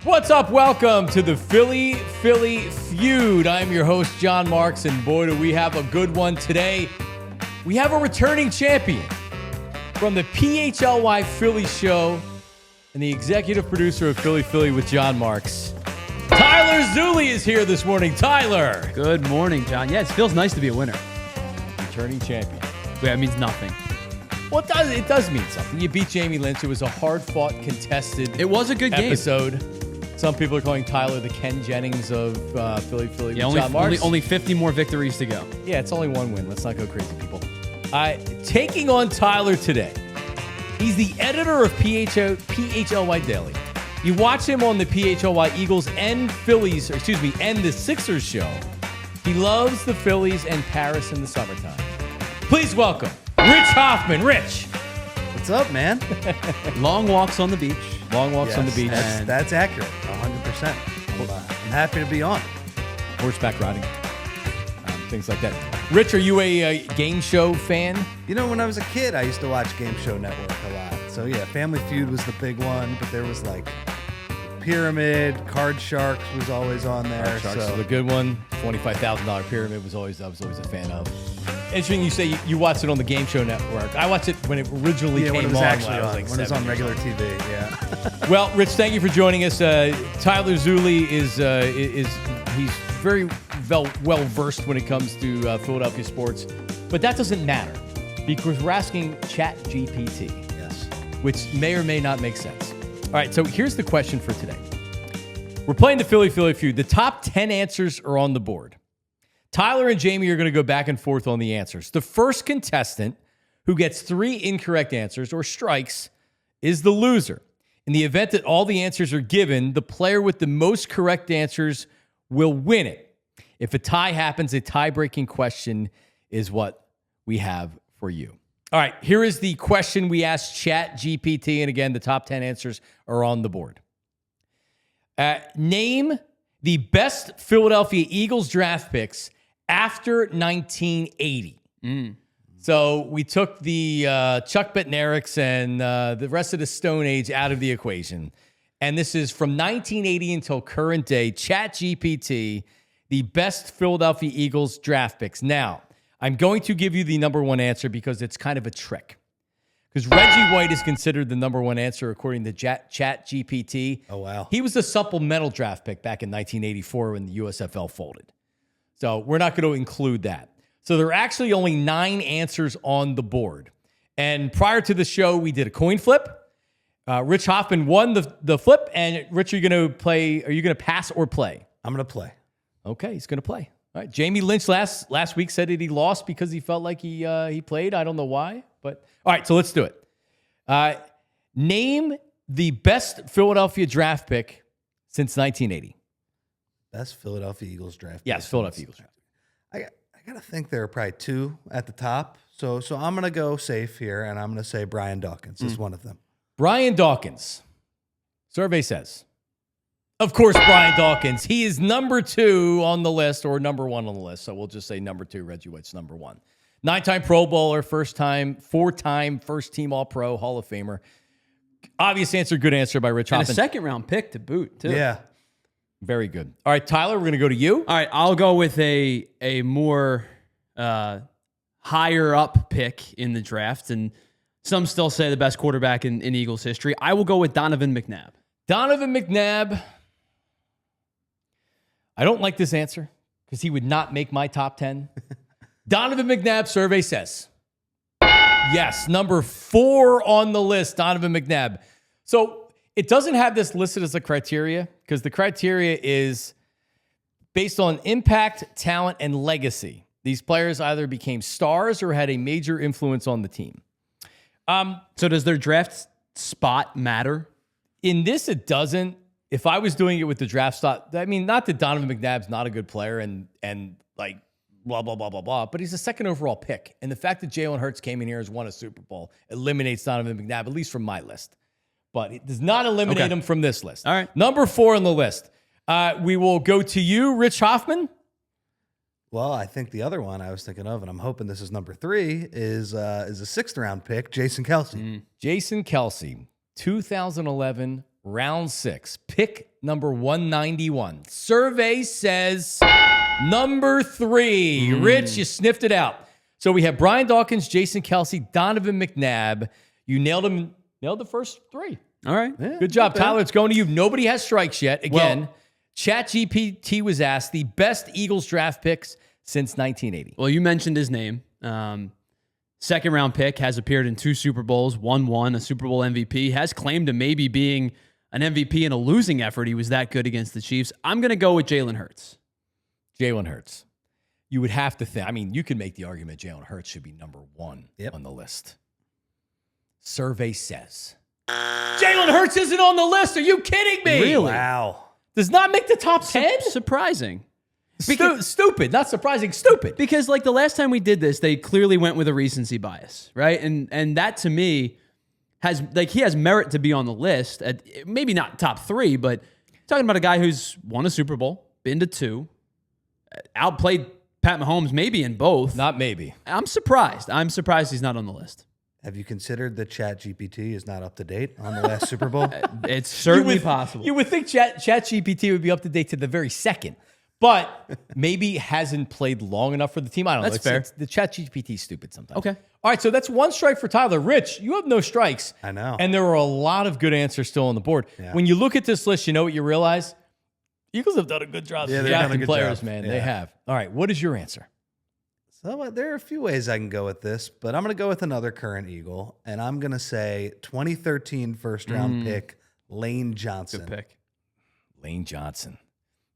What's up? Welcome to the Philly Feud. I'm your host, John Marks, and boy, do we have a good one today. We have a returning champion from the PHLY Philly show and the executive producer of Philly with John Marks. Tyler Zulli is here this morning. Tyler. Good morning, John. Yeah, it feels nice to be a winner. Returning champion. Yeah, it means nothing. Well, it does mean something. You beat Jamie Lynch. It was a hard-fought, contested It was a good episode. Some people are calling Tyler the Ken Jennings of Philly with John Marks. Only 50 more victories to go. Yeah, it's only one win. Let's not go crazy, people. Taking on Tyler today. He's the editor of PHLY Daily. You watch him on the PHLY Eagles and the Sixers show. He loves the Phillies and Paris in the summertime. Please welcome Rich Hoffman. Rich. What's up, man? Long walks on the beach. Long walks on the beach. That's accurate, 100%. I'm happy to be on. Horseback riding. Things like that. Rich, are you a game show fan? You know, when I was a kid, I used to watch Game Show Network a lot. So, yeah, Family Feud was the big one, but there was, like, Pyramid, Card Sharks was always on there. Card Sharks was a good one. $25,000 Pyramid I was always a fan of. Interesting you say you watched it on the Game Show Network. I watched it when it originally came when it was on. Actually when it was on regular TV, yeah. Well, Rich, thank you for joining us. Tyler Zulli he's very well versed when it comes to Philadelphia sports, but that doesn't matter because we're asking ChatGPT, Yes. which may or may not make sense. All right, so here's the question for today. We're playing the Philly Feud. The top 10 answers are on the board. Tyler and Jamie are going to go back and forth on the answers. The first contestant who gets 3 incorrect answers or strikes is the loser. In the event that all the answers are given, the player with the most correct answers will win it. If a tie happens, a tie-breaking question is what we have for you. All right, here is the question we asked ChatGPT, and again, the top 10 answers are on the board. Name the best Philadelphia Eagles draft picks after 1980. So we took the Chuck Bednareks and the rest of the Stone Age out of the equation. And this is from 1980 until current day, ChatGPT, the best Philadelphia Eagles draft picks. Now, I'm going to give you the number one answer because it's kind of a trick. Because Reggie White is considered the number one answer according to ChatGPT. Oh, wow. He was a supplemental draft pick back in 1984 when the USFL folded. So we're not going to include that. So there are actually only 9 answers on the board. And prior to the show, we did a coin flip. Rich Hoffman won the flip. And Rich, are you going to pass or play? I'm going to play. Okay, he's going to play. All right. Jamie Lynch last week said that he lost because he felt like he played. I don't know why, but all right. So let's do it. Name the best Philadelphia draft pick since 1980. Best Philadelphia Eagles draft. Yes, Philadelphia Eagles draft. I gotta think there are probably 2 at the top. So I'm gonna go safe here, and I'm gonna say Brian Dawkins is one of them. Brian Dawkins. Survey says, of course, Brian Dawkins. He is number 2 on the list, or number 1 on the list. So we'll just say number 2. Reggie White's number 1. 9-time Pro Bowler, 4-time first-team All-Pro, Hall of Famer. Obvious answer, good answer by Rich Hoffman. And a second-round pick to boot, too. Yeah. Very good. All right, Tyler, we're going to go to you. All right, I'll go with a more higher up pick in the draft, and some still say the best quarterback in Eagles history. I will go with Donovan McNabb. Donovan McNabb. I don't like this answer because he would not make my top 10. Donovan McNabb, survey says. Yes, number 4 on the list, Donovan McNabb. So it doesn't have this listed as a criteria because the criteria is based on impact, talent, and legacy. These players either became stars or had a major influence on the team. So does their draft spot matter? In this, it doesn't. If I was doing it with the draft spot, I mean, not that Donovan McNabb's not a good player and like blah, blah, blah, blah, blah, but he's a second overall pick. And the fact that Jalen Hurts came in here and has won a Super Bowl eliminates Donovan McNabb, at least from my list. But it does not eliminate him from this list. All right. Number 4 on the list. We will go to you, Rich Hoffman. Well, I think the other one I was thinking of, and I'm hoping this is number 3, is a 6th round pick, Jason Kelce. Jason Kelce, 2011 Round 6, pick number 191. Survey says number 3. Rich, you sniffed it out. So we have Brian Dawkins, Jason Kelce, Donovan McNabb. You nailed the first 3. All right. Yeah, Good job, not bad. Tyler. It's going to you. Nobody has strikes yet. Again, Well- ChatGPT was asked the best Eagles draft picks since 1980. Well, you mentioned his name. Second round pick, has appeared in 2 Super Bowls, won a Super Bowl MVP, has claimed to maybe being an MVP in a losing effort. He was that good against the Chiefs. I'm going to go with Jalen Hurts. Jalen Hurts. You would have to think. I mean, you could make the argument Jalen Hurts should be number 1 on the list. Survey says Jalen Hurts isn't on the list. Are you kidding me? Really? Wow. Does not make the top 10? Surprising. Stupid. Not surprising. Stupid. Because like the last time we did this, they clearly went with a recency bias, right? And that to me he has merit to be on the list. Maybe not top 3, but talking about a guy who's won a Super Bowl, been to 2, outplayed Pat Mahomes maybe in both. Not maybe. I'm surprised. I'm surprised he's not on the list. Have you considered that ChatGPT is not up to date on the last Super Bowl? It's certainly possible. You would think ChatGPT would be up to date to the very second, but maybe hasn't played long enough for the team. I don't know. That's fair. The ChatGPT is stupid sometimes. Okay. All right, so that's 1 strike for Tyler. Rich, you have no strikes. I know. And there are a lot of good answers still on the board. Yeah. When you look at this list, you know what you realize? Eagles have done a good job Yeah, they've done a drafting good players, job. man. Yeah. They have. All right, what is your answer? So there are a few ways I can go with this, but I'm going to go with another current Eagle, and I'm going to say 2013 first-round pick, Lane Johnson. Good pick. Lane Johnson.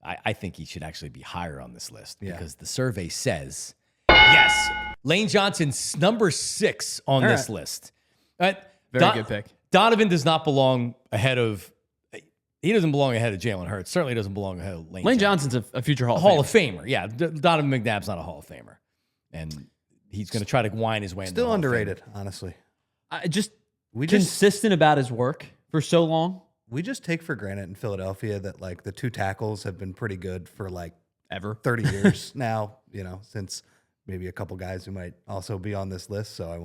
I think he should actually be higher on this list Yeah. because the survey says, yes, Lane Johnson's number 6 on this list. Very good pick. Donovan does not belong ahead of, he doesn't belong ahead of Jalen Hurts. Certainly doesn't belong ahead of Lane Johnson. Johnson's a future Hall Hall of Famer. Yeah, Donovan McNabb's not a Hall of Famer. And he's going to try to whine his way into the Still Hall of Fame. underrated, honestly. We just Consistent about his work for so long. we just take for granted in Philadelphia that like the 2 tackles have been pretty good for like Ever. 30 years now, since maybe a couple guys who might also be on this list, so I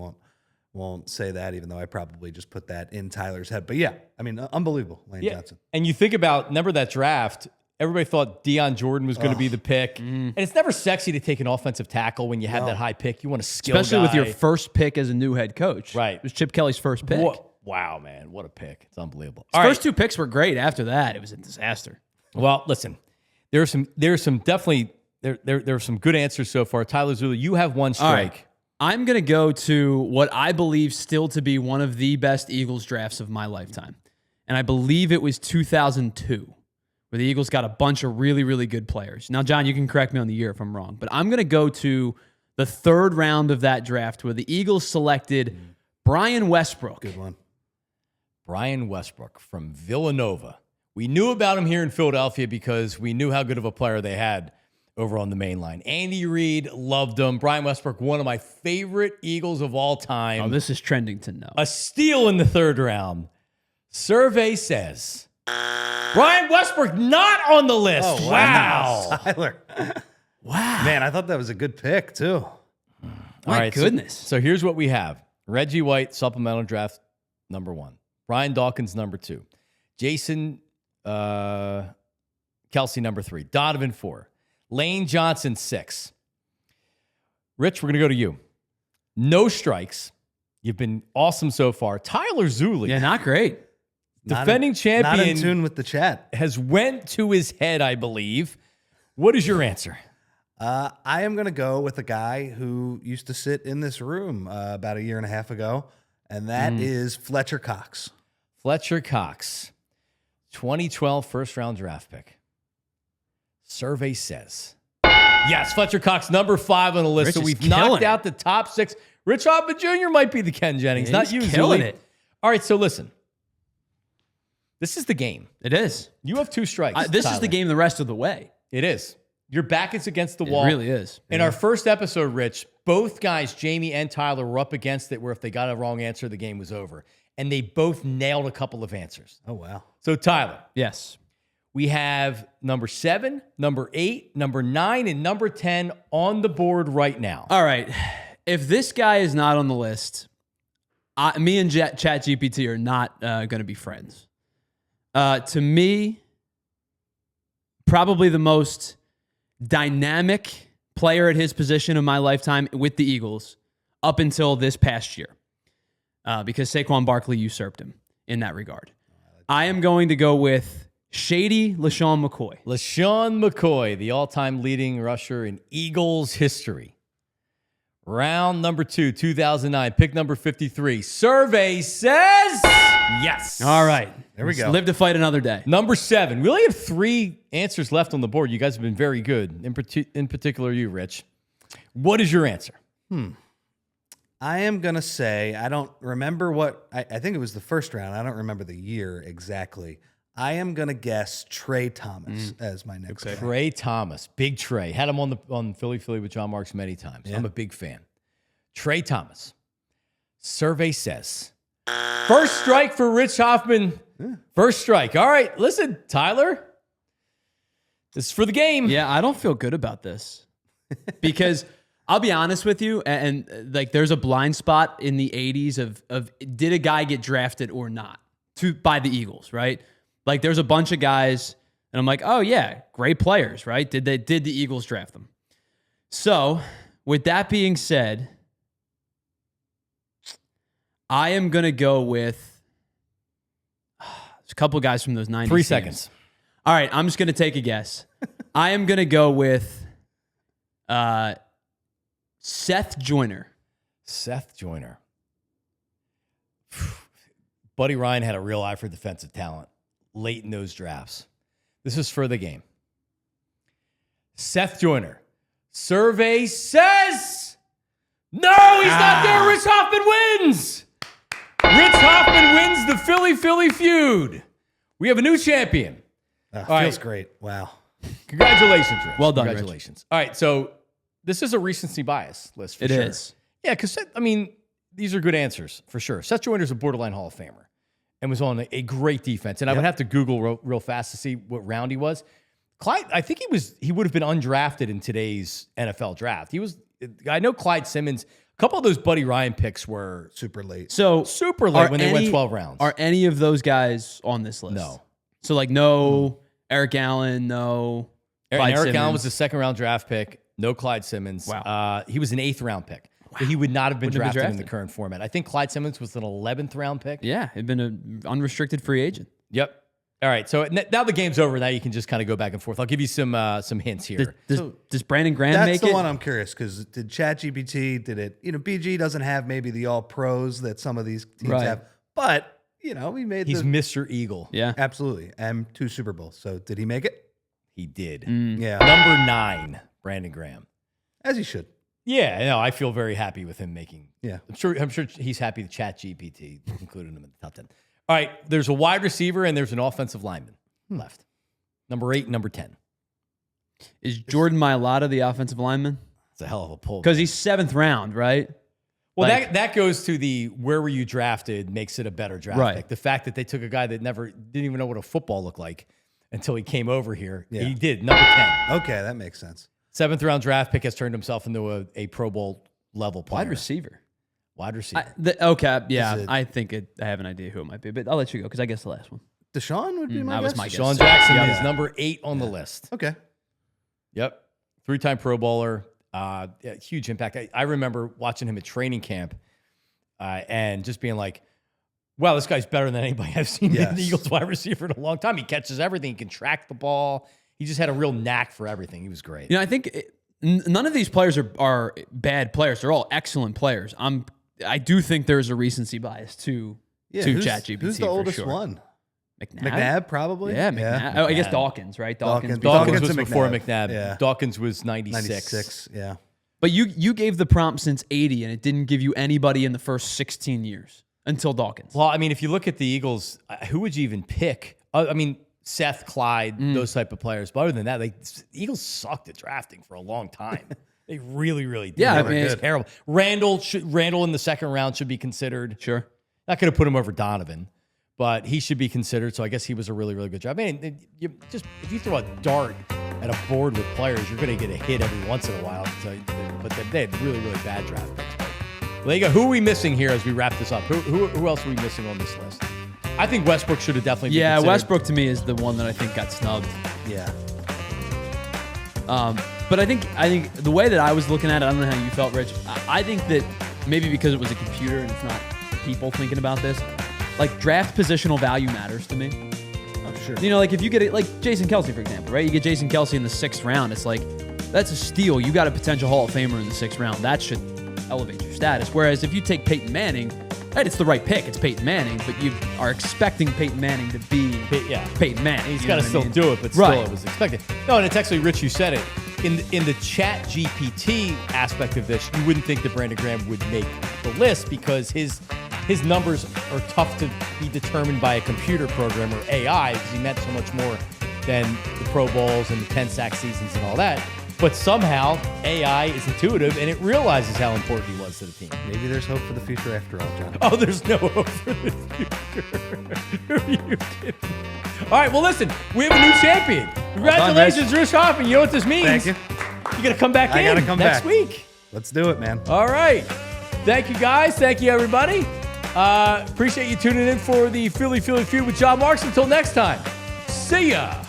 won't say that, even though I probably just put that in Tyler's head. But yeah, I mean, unbelievable, Lane Johnson. And you think about, remember that draft, everybody thought Deion Jordan was going to be the pick. And it's never sexy to take an offensive tackle when you have that high pick. You want a skill Especially with guy. your first pick as a new head coach. Right. It was Chip Kelly's first pick. Wow, man. What a pick. It's unbelievable. His first 2 picks were great. After that, it was a disaster. Well, listen, there are some definitely there are some good answers so far. Tyler Zulli, you have 1 strike. All right. I'm going to go to what I believe still to be one of the best Eagles drafts of my lifetime. And I believe it was 2002, where the Eagles got a bunch of really, really good players. Now, John, you can correct me on the year if I'm wrong, but I'm going to go to the 3rd round of that draft where the Eagles selected Brian Westbrook. Good one. Brian Westbrook from Villanova. We knew about him here in Philadelphia because we knew how good of a player they had over on the main line. Andy Reid loved him. Brian Westbrook, one of my favorite Eagles of all time. Oh, this is trending to know. A steal in the 3rd round. Survey says Brian Westbrook not on the list. Oh, wow. Tyler. Wow. Man, I thought that was a good pick, too. My goodness. So here's what we have. Reggie White, supplemental draft, number 1. Brian Dawkins, number 2. Jason Kelce, number 3. Donovan, 4. Lane Johnson, 6. Rich, we're going to go to you. No strikes. You've been awesome so far. Tyler Zulli, Yeah, not great. defending champion, Not in tune with the chat. has went to his head, I believe. What is your answer? I am going to go with a guy who used to sit in this room about a year and a half ago, and that is Fletcher Cox. Fletcher Cox, 2012 first-round draft pick. Survey says, yes, Fletcher Cox, number 5 on the list. Rich so is we've killing knocked it. out the top 6. Rich Hoffman Jr. might be the Ken Jennings, Yeah, not he's you, killing Zulli. it. All right, so listen. This is the game. It is. You have 2 strikes. This is Tyler. the game the rest of the way. It is. Your back is against the It wall. really is. In our first episode, Rich, both guys, Jamie and Tyler, were up against it where if they got a wrong answer, the game was over. And they both nailed a couple of answers. Oh, wow. So, Tyler, Yes. we have number 7, number 8, number 9, and number 10 on the board right now. All right. If this guy is not on the list, me and ChatGPT are not going to be friends. To me, probably the most dynamic player at his position of my lifetime with the Eagles up until this past year, because Saquon Barkley usurped him in that regard. I am going to go with Shady LaShawn McCoy. LaShawn McCoy, the all-time leading rusher in Eagles history. Round number 2, 2009, pick number 53. Survey says yes. All right. There we go. Live to fight another day. Number 7. We only have 3 answers left on the board. You guys have been very good. In particular, you, Rich. What is your answer? I am going to say, I don't remember what, I think it was the first round. I don't remember the year exactly. I am going to guess Trey Thomas as my next guy. Trey Thomas. Big Trey. Had him on Philly with John Marks many times. Yeah. I'm a big fan. Trey Thomas. Survey says, first strike for Rich Hoffman. First strike. All right, listen, Tyler. This is for the game. Yeah, I don't feel good about this because I'll be honest with you, and like there's a blind spot in the 80s of did a guy get drafted or not by the Eagles, right? Like there's a bunch of guys, and I'm like, oh yeah, great players, right? Did the Eagles draft them? So with that being said, I am gonna go with there's a couple guys from those 90s. 3 seconds. All right, I'm just gonna take a guess. I am gonna go with Seth Joyner. Seth Joyner. Buddy Ryan had a real eye for defensive talent late in those drafts. This is for the game. Seth Joyner. Survey says no, he's not there. Rich Hoffman wins. Rich Hoffman wins the Philly feud. We have a new champion. Feels great. Wow. Congratulations, Rich. Well done, Congratulations. Rich. All right, so this is a recency bias list for It sure. is. Yeah, because, I mean, these are good answers for sure. Seth Joyner's a borderline Hall of Famer and was on a great defense. And I would have to Google real fast to see what round he was. Clyde, I think he would have been undrafted in today's NFL draft. I know Clyde Simmons, a couple of those Buddy Ryan picks were Super late. So super late when they went 12 rounds. Are any of those guys on this list? No. So like no Eric Allen, no Clyde Eric Simmons. Allen was a second-round draft pick. No Clyde Simmons. Wow. He was an 8th-round pick. Wow. He would not have been Wouldn't have been drafted in the drafted. current format. I think Clyde Simmons was an 11th-round pick. Yeah, he'd been an unrestricted free agent. Yep. All right. So now the game's over. Now you can just kind of go back and forth. I'll give you some hints here. Does Brandon Graham That's make the it? one I'm curious because did ChatGPT, did it, BG doesn't have maybe the all pros that some of these teams Right. have, but, he made He's Mr. Eagle. Yeah. Absolutely. And 2 Super Bowls. So did he make it? He did. Yeah. Number 9, Brandon Graham. As he should. Yeah, no, I feel very happy with him making. Yeah. I'm sure he's happy that ChatGPT included him in the top 10. All right, there's a wide receiver and there's an offensive lineman left. Number 8, number 10. Is Jordan Mailata the offensive lineman? It's a hell of a pull. Because he's 7th round, right? Well, Like- that goes to the where were you drafted makes it a better draft Right. pick. The fact that they took a guy that didn't even know what a football looked like until he came over here. Yeah. He did. Number 10. Okay, that makes sense. 7th-round draft pick has turned himself into a Pro Bowl level player. Wide receiver. Wide receiver. Okay, yeah. Is it- I think I have an idea who it might be, but I'll let you go because I guess the last one. Deshaun would be my that was guess. my guess. Sean Jackson Yeah. is number 8 on the list. Okay. Yep. 3-time Pro Bowler. Huge impact. I remember watching him at training camp and just being like, wow, this guy's better than anybody I've seen in the Eagles wide receiver in a long time. He catches everything. He can track the ball. He just had a real knack for everything. He was great. I think none of these players are bad players. They're all excellent players. I do think there's a recency bias to ChatGPT. Who's the oldest for sure. one? McNabb? McNabb, probably? Yeah, McNabb. Oh, I guess Dawkins, right? Dawkins. Dawkins was and before McNabb. McNabb. Yeah. Dawkins was 96. 96, yeah. But you gave the prompt since 80, and it didn't give you anybody in the first 16 years until Dawkins. Well, I mean, if you look at the Eagles, who would you even pick? I mean, Seth, Clyde, those type of players. But other than that, the Eagles sucked at drafting for a long time. They really, really did. Yeah, They were just terrible. Randall in the 2nd round should be considered. Sure. Not going to put him over Donovan, but he should be considered. So I guess he was a really, really good job. I mean, if you throw a dart at a board with players, you're going to get a hit every once in a while. So, but they had really, really bad draft picks. Well, there you go. Who are we missing here as we wrap this up? Who else are we missing on this list? I think Westbrook should have definitely been Yeah, considered. Westbrook to me is the one that I think got snubbed. Yeah. But I think the way that I was looking at it, I don't know how you felt, Rich. I think that maybe because it was a computer and it's not people thinking about this, like draft positional value matters to me. Oh, sure. You know, like if you get it, like Jason Kelsey, for example, right? You get Jason Kelsey in the 6th round. It's like, that's a steal. You got a potential Hall of Famer in the 6th round. That should elevate your status. Whereas if you take Peyton Manning, right, it's the right pick. It's Peyton Manning, but you are expecting Peyton Manning to be Peyton Manning. He's You got know to what still I mean? do it, but still Right. it was expected. No, and it's actually, Rich, you said it. In the ChatGPT aspect of this, you wouldn't think that Brandon Graham would make the list because his numbers are tough to be determined by a computer program or AI because he meant so much more than the Pro Bowls and the 10-sack seasons and all that. But somehow AI is intuitive and it realizes how important he was to the team. Maybe there's hope for the future after all, John. Oh, there's no hope for the future. Who are you kidding? All right, well, listen, we have a new champion. Congratulations, Rich Hoffman. You know what this means? Thank you. You got to come back I in gotta come next back. week. Let's do it, man. All right. Thank you, guys. Thank you, everybody. Appreciate you tuning in for the Philly Feud with John Marks. Until next time, see ya.